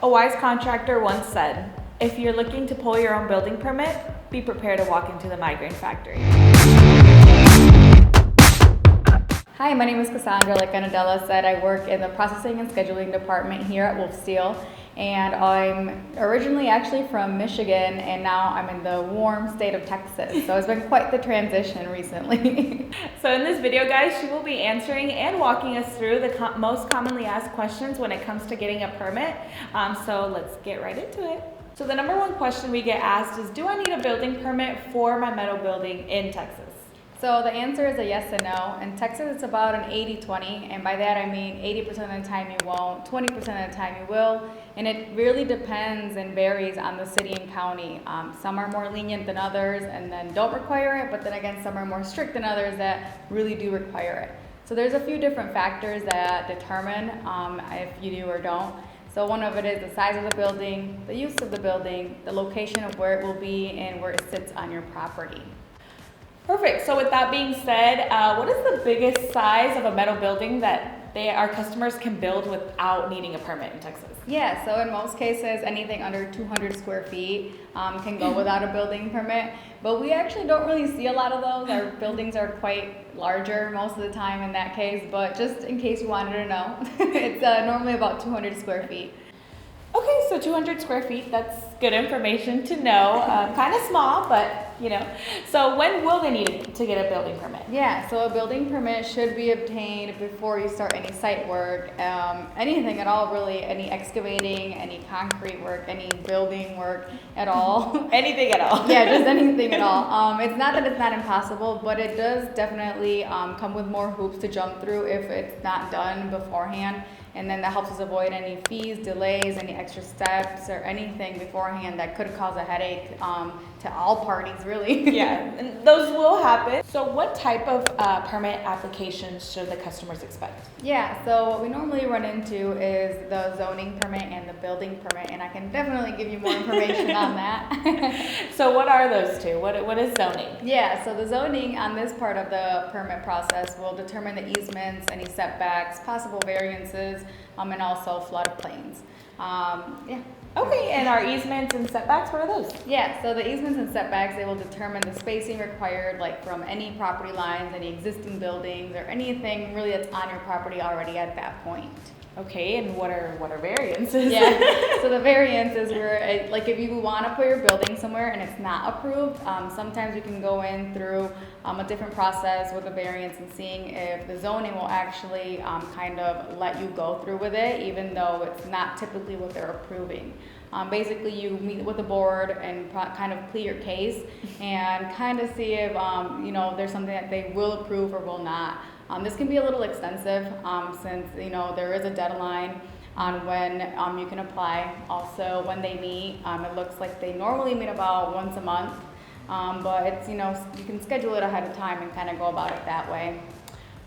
A wise contractor once said, if you're looking to pull your own building permit, be prepared to walk into the migraine factory. Hi, my name is Kassandra. Like Anadela said, I work in the processing and scheduling department here at WolfSteel, and I'm originally actually from Michigan, and now I'm in the warm state of Texas. So it's been quite the transition recently. So in this video, guys, she will be answering and walking us through the most commonly asked questions when it comes to getting a permit. So let's get right into it. So the number one question we get asked is, do I need a building permit for my metal building in Texas? So the answer is a yes and no. In Texas, it's about an 80-20, and by that I mean 80% of the time you won't, 20% of the time you will, and it really depends and varies on the city and county. Some are more lenient than others and then don't require it, but then again, some are more strict than others that really do require it. So there's a few different factors that determine if you do or don't. So one of it is the size of the building, the use of the building, the location of where it will be, and where it sits on your property. Perfect. So with that being said, what is the biggest size of a metal building that our customers can build without needing a permit in Texas? Yeah, so in most cases, anything under 200 square feet can go without a building permit, but we actually don't really see a lot of those. Our buildings are quite larger most of the time in that case, but just in case you wanted to know, it's normally about 200 square feet. Okay, so 200 square feet, that's good information to know. Kind of small, but you know. So when will they need to get a building permit? Yeah, so a building permit should be obtained before you start any site work, anything at all really, any excavating, any concrete work, any building work at all. Anything at all. Yeah, just anything at all. It's not that it's not impossible, but it does definitely come with more hoops to jump through if it's not done beforehand. And then that helps us avoid any fees, delays, any extra steps, or anything beforehand that could cause a headache to all parties, really. Yeah, and those will happen. So what type of permit applications should the customers expect? Yeah, so what we normally run into is the zoning permit and the building permit, and I can definitely give you more information on that. So what are those two? What is zoning? Yeah, so the zoning on this part of the permit process will determine the easements, any setbacks, possible variances, and also floodplains. Yeah. Okay, and our easements and setbacks, what are those? Yeah, so the easements and setbacks, they will determine the spacing required, like from any property lines, any existing buildings, or anything really that's on your property already at that point. Okay, and what are variances? Yeah, so the variances where, like if you want to put your building somewhere and it's not approved, sometimes you can go in through a different process with a variance and seeing if the zoning will actually kind of let you go through with it, even though it's not typically what they're approving. Basically, you meet with the board and kind of plead your case and kind of see if there's something that they will approve or will not. This can be a little extensive since there is a deadline on when you can apply. Also, when they meet, it looks like they normally meet about once a month, but it's you can schedule it ahead of time and kind of go about it that way.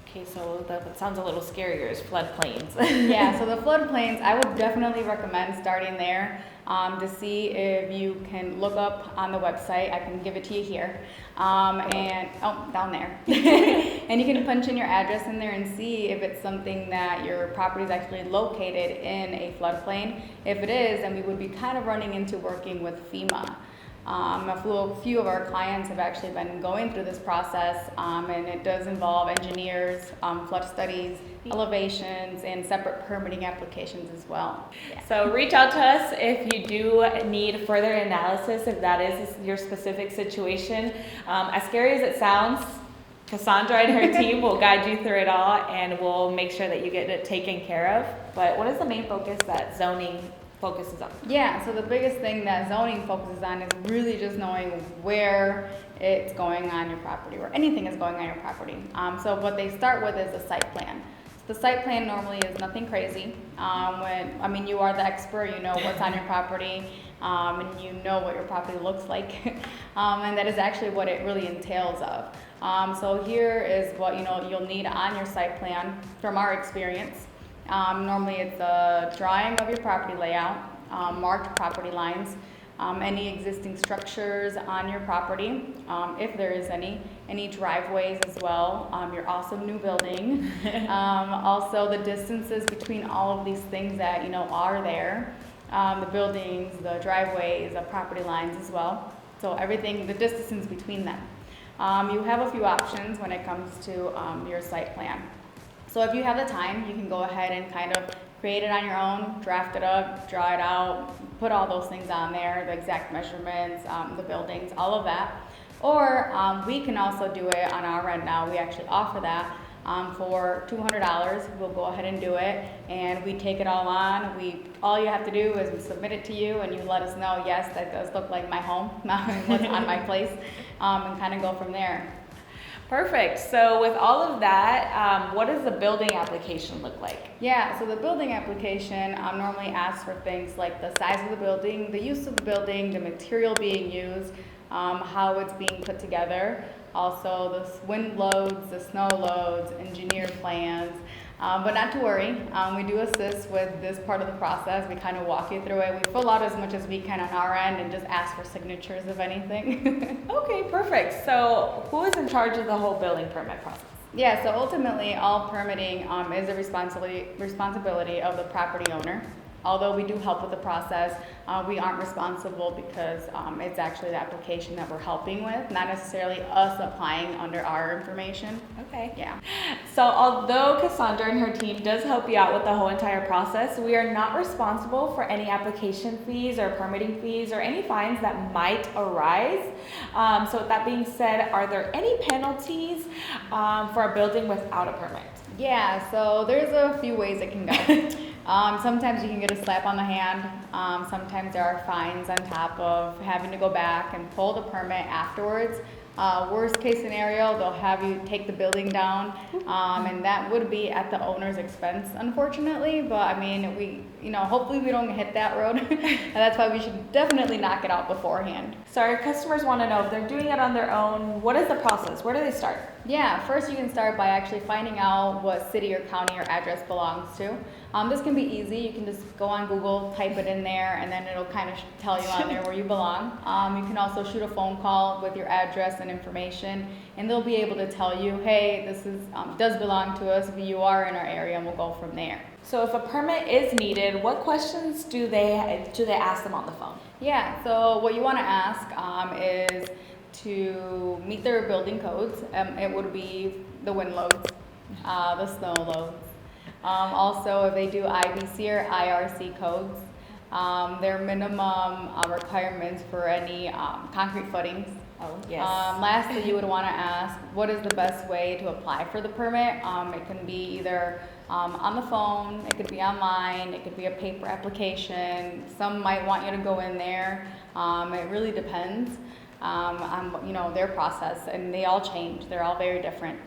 Okay, so that sounds a little scarier is floodplains. Yeah, so the floodplains, I would definitely recommend starting there to see if you can look up on the website. I can give it to you here. Down there. And you can punch in your address in there and see if it's something that your property is actually located in a floodplain. If it is, then we would be kind of running into working with FEMA. A few of our clients have actually been going through this process, and it does involve engineers, flood studies, elevations, and separate permitting applications as well. Yeah. So reach out to us if you do need further analysis, if that is your specific situation. As scary as it sounds, Kassandra and her team will guide you through it all, and we'll make sure that you get it taken care of. But what is the main focus that zoning focuses on? Yeah, so the biggest thing that zoning focuses on is really just knowing where it's going on your property, or anything is going on your property. So what they start with is a site plan. So the site plan normally is nothing crazy. You are the expert, you know what's on your property, and you know what your property looks like, and that is actually what it really entails of. So here is what you'll need on your site plan from our experience. Normally it's a drawing of your property layout, marked property lines, any existing structures on your property, if there is any driveways as well, your awesome new building, also the distances between all of these things that are there, the buildings, the driveways, the property lines as well. So everything, the distance between them. You have a few options when it comes to your site plan. So if you have the time, you can go ahead and kind of create it on your own, draft it up, draw it out, put all those things on there, the exact measurements, the buildings, all of that. Or we can also do it on our end now. We actually offer that for $200. We'll go ahead and do it, and we take it all on. All you have to do is we submit it to you, and you let us know, yes, that does look like my home, what's on my place, and kind of go from there. Perfect. So with all of that, what does the building application look like? Yeah, so the building application normally asks for things like the size of the building, the use of the building, the material being used, how it's being put together, also the wind loads, the snow loads, engineer plans. But not to worry, we do assist with this part of the process. We kind of walk you through it. We fill out as much as we can on our end and just ask for signatures of anything. Okay, perfect. So who is in charge of the whole building permit process? Yeah, so ultimately all permitting is a responsibility of the property owner. Although we do help with the process, we aren't responsible because it's actually the application that we're helping with, not necessarily us applying under our information. Okay. Yeah. So although Kassandra and her team does help you out with the whole entire process, we are not responsible for any application fees or permitting fees or any fines that might arise. So with that being said, are there any penalties for a building without a permit? Yeah, so there's a few ways it can go. Sometimes you can get a slap on the hand. Sometimes there are fines on top of having to go back and pull the permit afterwards. Worst case scenario, they'll have you take the building down, and that would be at the owner's expense, unfortunately. But I mean, hopefully we don't hit that road. And that's why we should definitely knock it out beforehand. So our customers want to know if they're doing it on their own, what is the process? Where do they start? Yeah, first you can start by actually finding out what city or county your address belongs to. This can be easy. You can just go on Google, type it in there, and then it'll kind of tell you on there where you belong. You can also shoot a phone call with your address and information, and they'll be able to tell you, hey, this does belong to us, if you are in our area, and we'll go from there. So if a permit is needed, what questions do they ask them on the phone? Yeah, so what you want to ask is to meet their building codes. It would be the wind loads, the snow loads. Also, if they do IBC or IRC codes, their minimum requirements for any concrete footings. Oh, yes. Lastly, you would want to ask, what is the best way to apply for the permit? It can be either on the phone, it could be online, it could be a paper application. Some might want you to go in there. It really depends on their process, and they all change. They're all very different.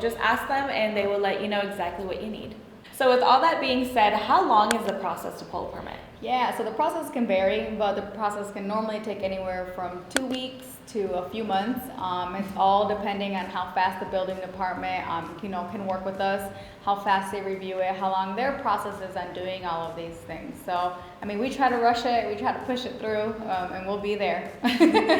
Just ask them and they will let you know exactly what you need. So with all that being said, how long is the process to pull a permit? Yeah, so the process can vary, but the process can normally take anywhere from 2 weeks to a few months. It's all depending on how fast the building department can work with us, how fast they review it, how long their process is on doing all of these things. So, I mean, we try to rush it, we try to push it through, and we'll be there.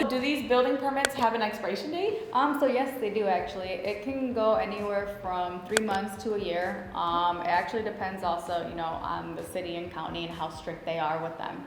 Do these building permits have an expiration date? So yes, they do actually. It can go anywhere from 3 months to a year. It actually depends also, on the city and county and how strict they are with them.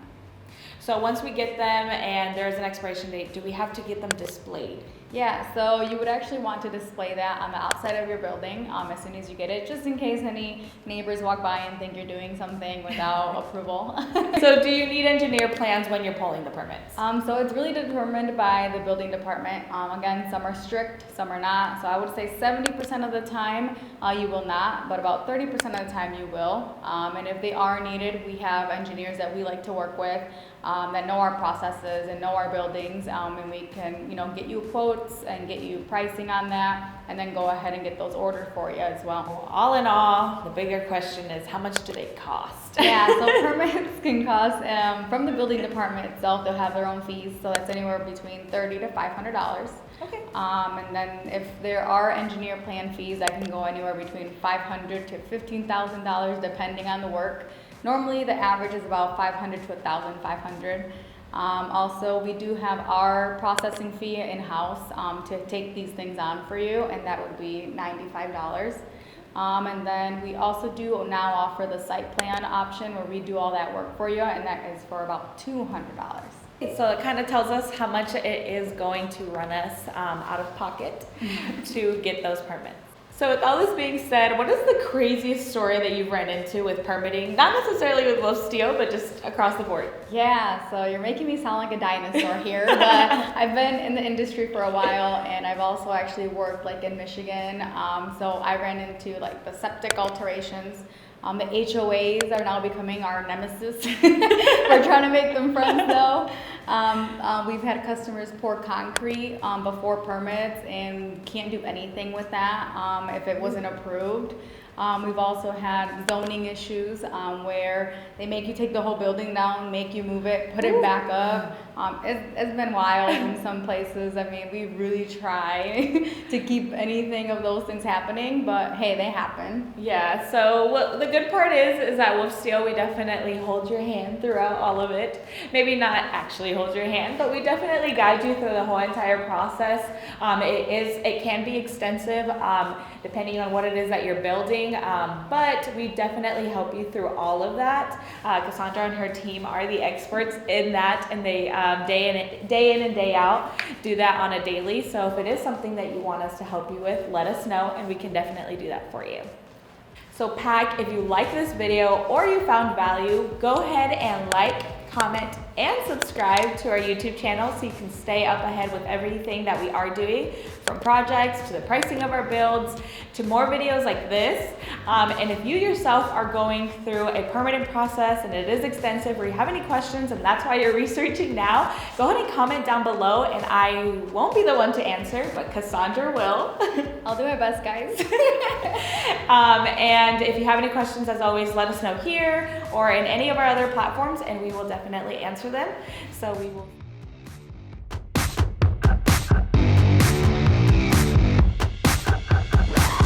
So once we get them and there's an expiration date, do we have to get them displayed? Yeah, so you would actually want to display that on the outside of your building as soon as you get it, just in case any neighbors walk by and think you're doing something without approval. So do you need engineer plans when you're pulling the permits? So it's really determined by the building department. Again, some are strict, some are not. So I would say 70% of the time you will not, but about 30% of the time you will. And if they are needed, we have engineers that we like to work with that know our processes and know our buildings, and we can, get you quotes and get you pricing on that, and then go ahead and get those ordered for you as well. All in all, the bigger question is, how much do they cost? Yeah, so permits can cost, from the building department itself, they'll have their own fees, so that's anywhere between $30 to $500. Okay. And then if there are engineer plan fees, that can go anywhere between $500 to $15,000 depending on the work. Normally the average is about $500 to $1,500. Also, we do have our processing fee in-house to take these things on for you, and that would be $95. And then we also do now offer the site plan option where we do all that work for you, and that is for about $200. So it kind of tells us how much it is going to run us out of pocket to get those permits. So with all this being said, what is the craziest story that you've run into with permitting? Not necessarily with WolfSteel, but just across the board. Yeah, so you're making me sound like a dinosaur here, but I've been in the industry for a while, and I've also actually worked like in Michigan. So I ran into like the septic alterations. The HOAs are now becoming our nemesis. We're trying to make them friends though. We've had customers pour concrete before permits and can't do anything with that if it wasn't approved. We've also had zoning issues where they make you take the whole building down, make you move it, put it back up. It's been wild in some places. I mean, we really try to keep anything of those things happening, but hey, they happen. Yeah, so what the good part is that WolfSteel, we definitely hold your hand throughout all of it. Maybe not actually hold your hand, but we definitely guide you through the whole entire process. It can be extensive depending on what it is that you're building, but we definitely help you through all of that. Kassandra and her team are the experts in that, and they day in and day out do that on a daily. So if it is something that you want us to help you with, let us know and we can definitely do that for you. So PAC, if you like this video or you found value, go ahead and like, comment, and subscribe to our YouTube channel so you can stay up ahead with everything that we are doing, from projects to the pricing of our builds to more videos like this. And if you yourself are going through a permitting process and it is extensive, or you have any questions and that's why you're researching now, go ahead and comment down below, and I won't be the one to answer, but Kassandra will. I'll do my best, guys. And if you have any questions, as always, let us know here or in any of our other platforms, and we will definitely answer them. So we will